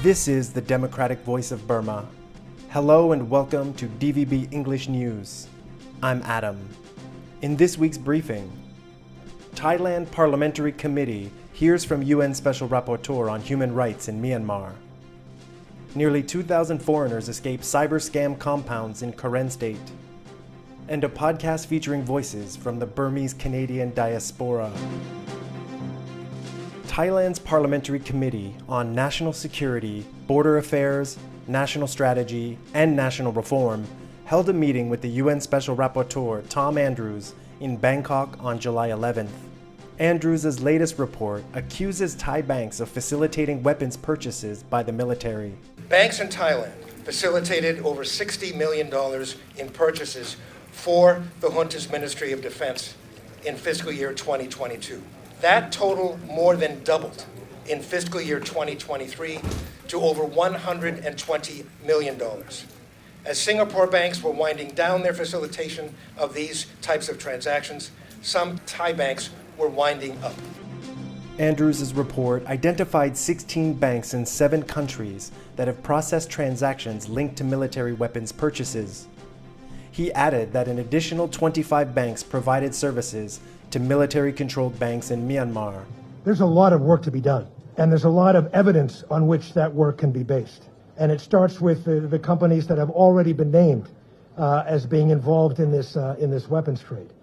This is the Democratic Voice of Burma. Hello and welcome to DVB English News. I'm Adam. In this week's briefing, Thailand Parliamentary Committee hears from UN Special Rapporteur on human rights in Myanmar. Nearly 2,000 foreigners escape cyber scam compounds in Karen State. And a podcast featuring voices from the Burmese-Canadian diaspora. Thailand's Parliamentary Committee on National Security, Border Affairs, National Strategy, and National Reform held a meeting with the UN Special Rapporteur Tom Andrews in Bangkok on July 11th. Andrews' latest report accuses Thai banks of facilitating weapons purchases by the military. Banks in Thailand facilitated over $60 million in purchases for the junta's Ministry of Defense in fiscal year 2022. That total more than doubled in fiscal year 2023 to over $120 million. As Singapore banks were winding down their facilitation of these types of transactions, some Thai banks were winding up. Andrews' report identified 16 banks in 7 countries that have processed transactions linked to military weapons purchases. He added that an additional 25 banks provided services to military-controlled banks in Myanmar. There's a lot of work to be done, and there's a lot of evidence on which that work can be based. And it starts with the companies that have already been named as being involved in this weapons trade.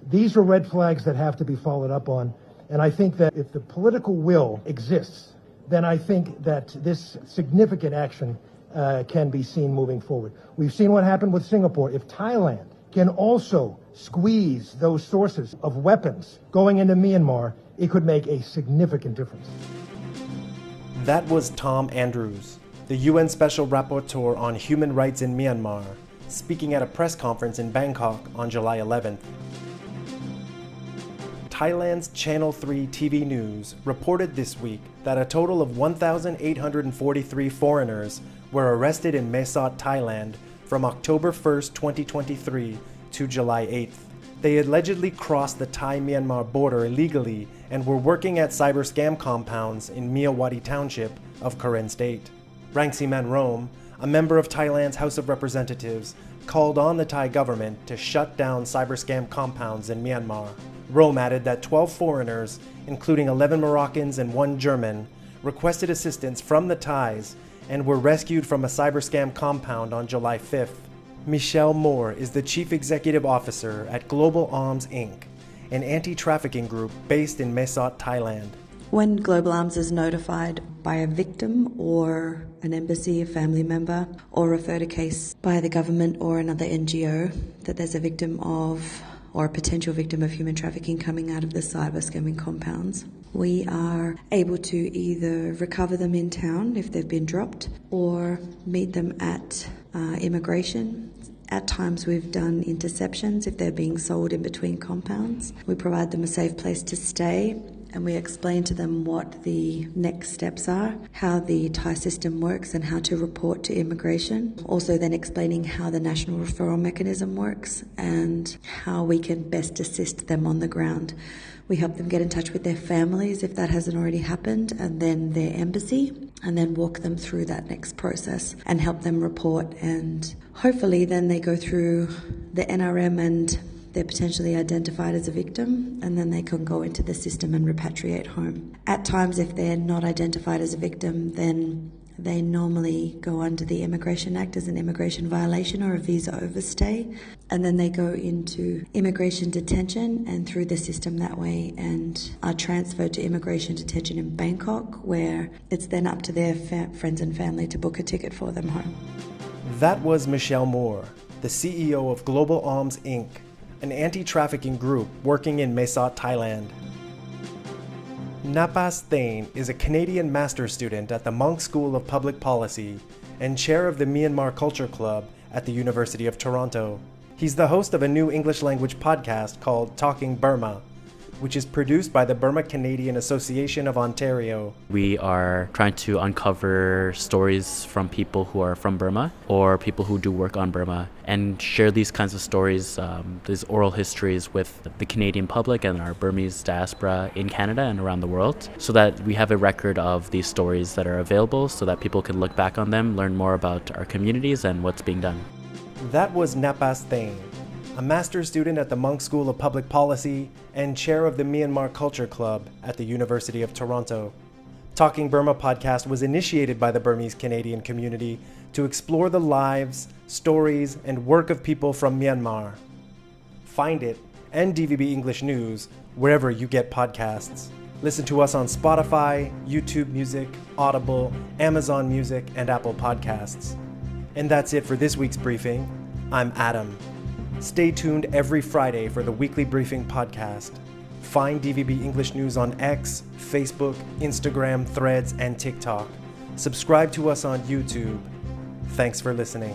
These are red flags that have to be followed up on, and I think that if the political will exists, then I think that this significant action can be seen moving forward. We've seen what happened with Singapore. If Thailand can also squeeze those sources of weapons going into Myanmar, it could make a significant difference. That was Tom Andrews, the UN Special Rapporteur on Human Rights in Myanmar, speaking at a press conference in Bangkok on July 11th. Thailand's Channel 3 TV News reported this week that a total of 1,843 foreigners were arrested in Mae Sot, Thailand from October 1st, 2023 to July 8th. They allegedly crossed the Thai-Myanmar border illegally and were working at cyber scam compounds in Myawaddy Township of Karen State. Rangsiman Rome, a member of Thailand's House of Representatives, called on the Thai government to shut down cyber scam compounds in Myanmar. Rome added that 12 foreigners, including 11 Moroccans and 1 German, requested assistance from the Thais and were rescued from a cyber scam compound on July 5th. Michelle Moore is the Chief Executive Officer at Global Arms Inc., an anti-trafficking group based in Mae Sot, Thailand. When Global Arms is notified by a victim or an embassy, a family member, or referred a case by the government or another NGO that there's a victim of or a potential victim of human trafficking coming out of the cyber scamming compounds, we are able to either recover them in town if they've been dropped or meet them at immigration. At times we've done interceptions if they're being sold in between compounds. We provide them a safe place to stay and we explain to them what the next steps are, how the Thai system works and how to report to immigration. Also then explaining how the national referral mechanism works and how we can best assist them on the ground. We help them get in touch with their families if that hasn't already happened, and then their embassy, and then walk them through that next process and help them report. And hopefully then they go through the NRM and they're potentially identified as a victim, and then they can go into the system and repatriate home. At times, if they're not identified as a victim, then they normally go under the Immigration Act as an immigration violation or a visa overstay, and then they go into immigration detention and through the system that way and are transferred to immigration detention in Bangkok, where it's then up to their friends and family to book a ticket for them home. That was Michelle Moore, the CEO of Global Arms Inc., an anti-trafficking group working in Mae Sot, Thailand. Napas Thane is a Canadian master's student at the Monk School of Public Policy and chair of the Myanmar Culture Club at the University of Toronto. He's the host of a new English language podcast called Talking Burma, which is produced by the Burmese-Canadian Association of Ontario. We are trying to uncover stories from people who are from Burma or people who do work on Burma and share these kinds of stories, these oral histories with the Canadian public and our Burmese diaspora in Canada and around the world, so that we have a record of these stories that are available so that people can look back on them, learn more about our communities and what's being done. That was Napas Thane, a master's student at the Munk School of Public Policy and chair of the Myanmar Culture Club at the University of Toronto. Talking Burma podcast was initiated by the Burmese-Canadian community to explore the lives, stories, and work of people from Myanmar. Find it and DVB English News wherever you get podcasts. Listen to us on Spotify, YouTube Music, Audible, Amazon Music, and Apple Podcasts. And that's it for this week's briefing. I'm Adam. Stay tuned every Friday for the weekly briefing podcast. Find DVB English News on X, Facebook, Instagram, Threads, and TikTok. Subscribe to us on YouTube. Thanks for listening.